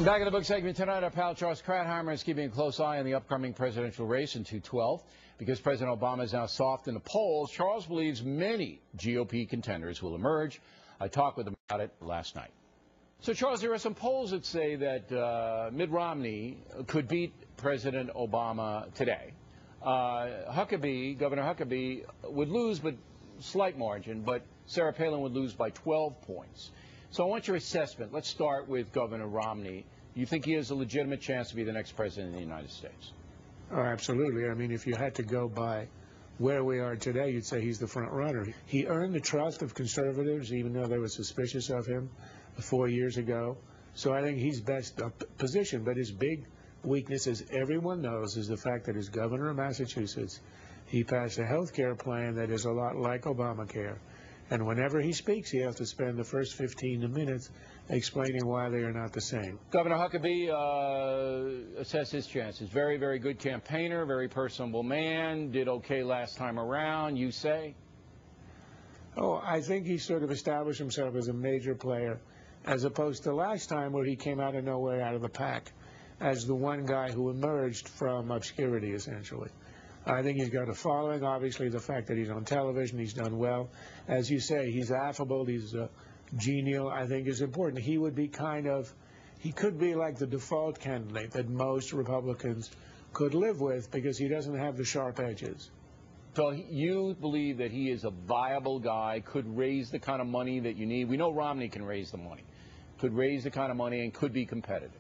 Back in the book segment tonight, our pal Charles Krauthammer is keeping a close eye on the upcoming presidential race in 2012. Because President Obama is now soft in the polls, Charles believes many GOP contenders will emerge. I talked with him about it last night. So, Charles, there are some polls that say that Mitt Romney could beat President Obama today. Governor Huckabee would lose, but slight margin, but Sarah Palin would lose by 12 points. So I want your assessment. Let's start with Governor Romney. You think he has a legitimate chance to be the next president of the United States? Oh, absolutely. I mean, if you had to go by where we are today, you'd say he's the front runner. He earned the trust of conservatives, even though they were suspicious of him 4 years ago. So I think he's best positioned. But his big weakness, as everyone knows, is the fact that as governor of Massachusetts, he passed a health care plan that is a lot like Obamacare. And whenever he speaks, he has to spend the first 15 minutes explaining why they are not the same. Governor Huckabee assess his chances. Very, very good campaigner, very personable man, did okay last time around, you say? Oh, I think he sort of established himself as a major player, as opposed to last time where he came out of nowhere, out of the pack, as the one guy who emerged from obscurity, essentially. I think he's got a following. Obviously, the fact that he's on television, he's done well. As you say, he's affable, he's genial, I think is important. He would be he could be like the default candidate that most Republicans could live with because he doesn't have the sharp edges. So you believe that he is a viable guy, could raise the kind of money that you need. We know Romney can raise the money, could raise the kind of money and could be competitive.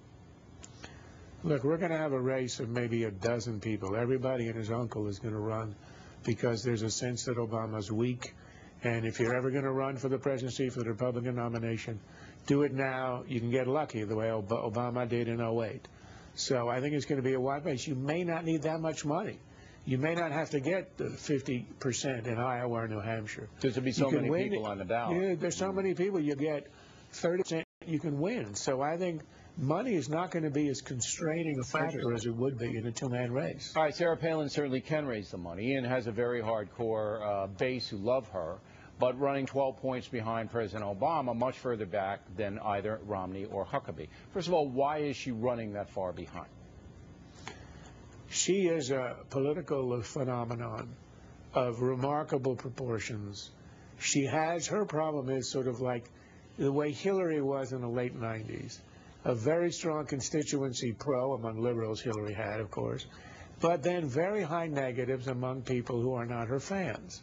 Look, we're going to have a race of maybe a dozen people. Everybody and his uncle is going to run because there's a sense that Obama's weak. And if you're ever going to run for the presidency, for the Republican nomination, do it now. You can get lucky the way Obama did in 08. So I think it's going to be a wide race. You may not need that much money. You may not have to get 50% in Iowa or New Hampshire. There'll be so many people on the ballot. Yeah, there's so many people. You get 30%, you can win. So I think money is not going to be as constraining a factor as it would be in a two-man race. All right, Sarah Palin certainly can raise the money and has a very hardcore base who love her, but running 12 points behind President Obama, much further back than either Romney or Huckabee. First of all, why is she running that far behind? She is a political phenomenon of remarkable proportions. Her problem is sort of like the way Hillary was in the late 90s. A very strong constituency pro among liberals, Hillary had, of course, but then very high negatives among people who are not her fans.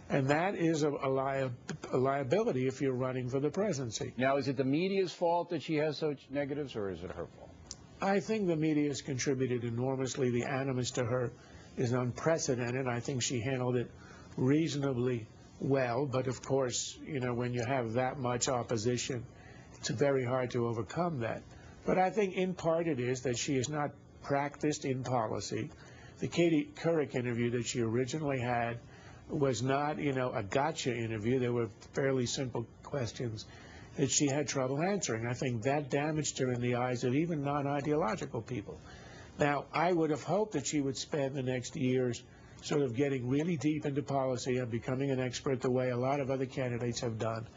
And that is a liability if you're running for the presidency. Now, is it the media's fault that she has such negatives, or is it her fault? I think the media has contributed enormously. The animus to her is unprecedented. I think she handled it reasonably well. But, of course, you know, when you have that much opposition, it's very hard to overcome that. But I think in part it is that she has not practiced in policy. The Katie Couric interview that she originally had was not, you know, a gotcha interview. There were fairly simple questions that she had trouble answering. I think that damaged her in the eyes of even non-ideological people. Now, I would have hoped that she would spend the next years sort of getting really deep into policy and becoming an expert the way a lot of other candidates have done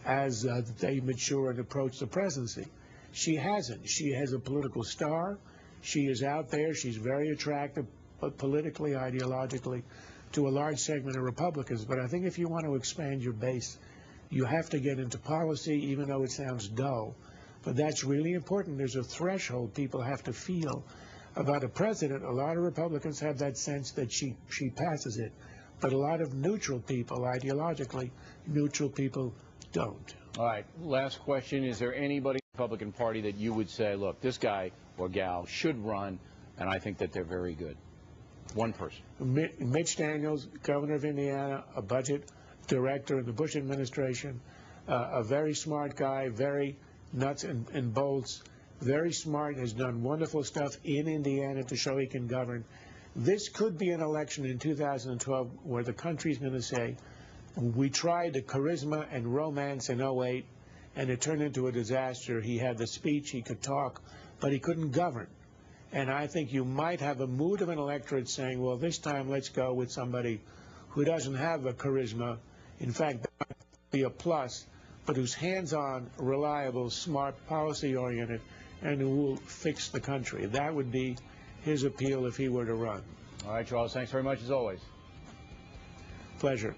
as they mature and approach the presidency. She hasn't. She has a political star. She is out there. She's very attractive politically, ideologically, to a large segment of Republicans. But I think if you want to expand your base, you have to get into policy, even though it sounds dull. But that's really important. There's a threshold people have to feel about a president. A lot of Republicans have that sense that she passes it. But a lot of neutral people, ideologically neutral people, don't. All right, last question. Is there anybody in the Republican Party that you would say, look, this guy or gal should run, and I think that they're very good? One person. Mitch Daniels, governor of Indiana, a budget director in the Bush administration, a very smart guy, very nuts and bolts, very smart, has done wonderful stuff in Indiana to show he can govern. This could be an election in 2012 where the country's going to say, we tried the charisma and romance in 08, and it turned into a disaster. He had the speech, he could talk, but he couldn't govern. And I think you might have a mood of an electorate saying, well, this time let's go with somebody who doesn't have the charisma. In fact, that might be a plus, but who's hands-on, reliable, smart, policy-oriented, and who will fix the country. That would be his appeal if he were to run. All right, Charles, thanks very much as always. Pleasure.